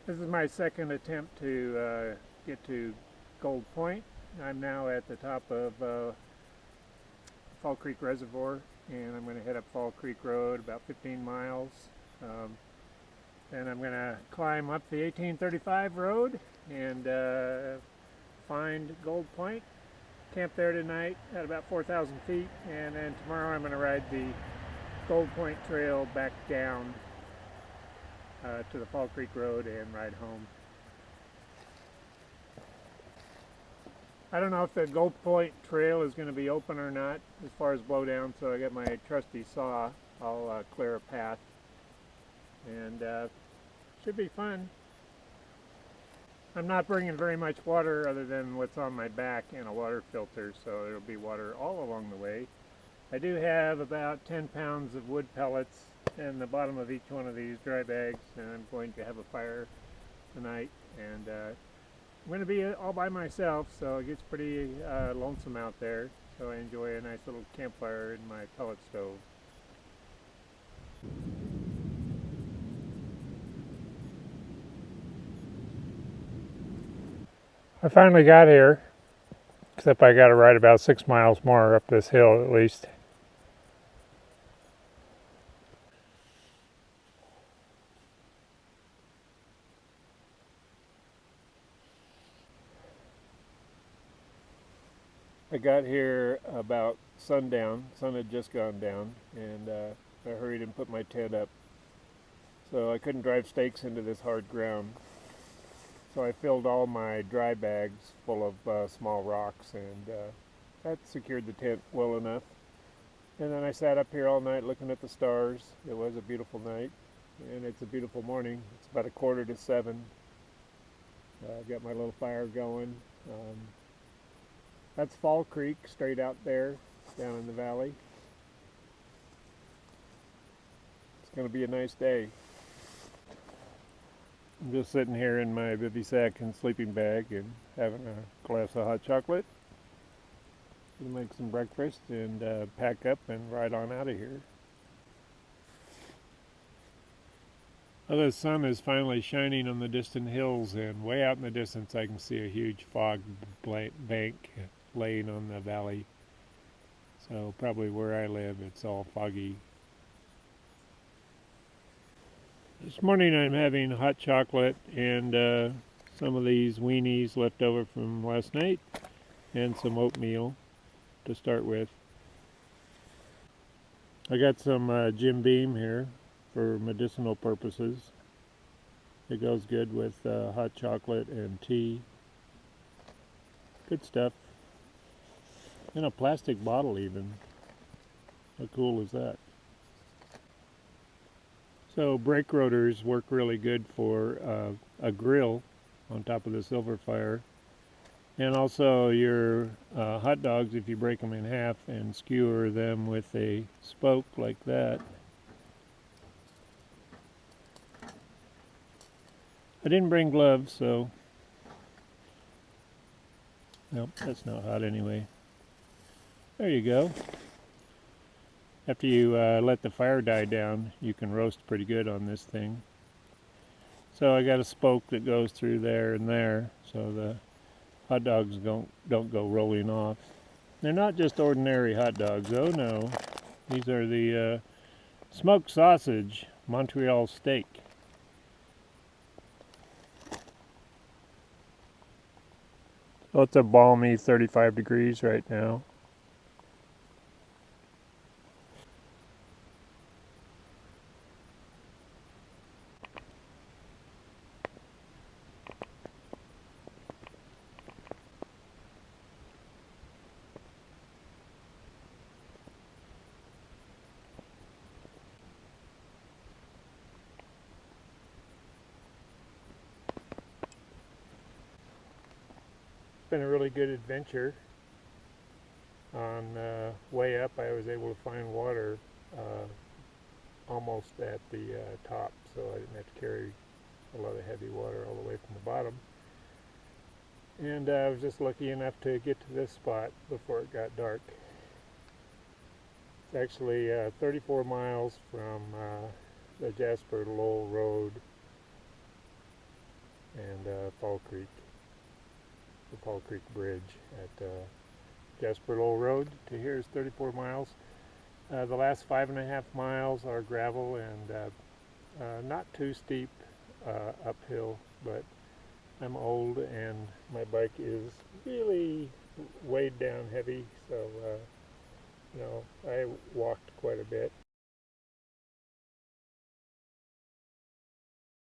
This is my second attempt to get to Gold Point. I'm now at the top of Fall Creek Reservoir, and I'm going to head up Fall Creek Road about 15 miles. Then I'm going to climb up the 1835 road and find Gold Point. Camp there tonight at about 4,000 feet, and then tomorrow I'm going to ride the Gold Point Trail back down to the Fall Creek Road and ride home. I don't know if the Gold Point Trail is going to be open or not as far as blowdown, so I got my trusty saw. I'll clear a path, and should be fun. I'm not bringing very much water other than what's on my back and a water filter, so there'll be water all along the way. I do have about 10 pounds of wood pellets in the bottom of each one of these dry bags, and I'm going to have a fire tonight, and I'm going to be all by myself, so it gets pretty lonesome out there, so I enjoy a nice little campfire in my pellet stove. I finally got here, except I got to ride about 6 miles more up this hill at least. I got here about sundown. Sun had just gone down, and I hurried and put my tent up. So I couldn't drive stakes into this hard ground. So I filled all my dry bags full of small rocks, and that secured the tent well enough. And then I sat up here all night looking at the stars. It was a beautiful night, and it's a beautiful morning. It's about 6:45. I've got my little fire going. That's Fall Creek straight out there down in the valley. It's going to be a nice day. I'm just sitting here in my bivy sack and sleeping bag and having a glass of hot chocolate. Gonna make some breakfast and pack up and ride on out of here. Well, the sun is finally shining on the distant hills, and way out in the distance I can see a huge fog bank laying on the valley. So probably where I live it's all foggy. This morning I'm having hot chocolate and some of these weenies left over from last night and some oatmeal to start with. I got some Jim Beam here for medicinal purposes. It goes good with hot chocolate and tea. Good stuff. In a plastic bottle even. How cool is that? So brake rotors work really good for a grill on top of the silver fire. And also your hot dogs, if you break them in half and skewer them with a spoke like that. I didn't bring gloves, so nope, that's not hot anyway. There you go. After you let the fire die down, you can roast pretty good on this thing. So I got a spoke that goes through there and there, so the hot dogs don't go rolling off. They're not just ordinary hot dogs, oh no. These are the smoked sausage Montreal steak. So it's a balmy 35 degrees right now. Been a really good adventure. On way up I was able to find water almost at the top, so I didn't have to carry a lot of heavy water all the way from the bottom. And I was just lucky enough to get to this spot before it got dark. It's actually 34 miles from the Jasper Lowell Road and Fall Creek, the Fall Creek Bridge at Jasper Lowell Road to here is 34 miles. The last 5.5 miles are gravel and not too steep uphill, but I'm old and my bike is really weighed down heavy, so you know, I walked quite a bit.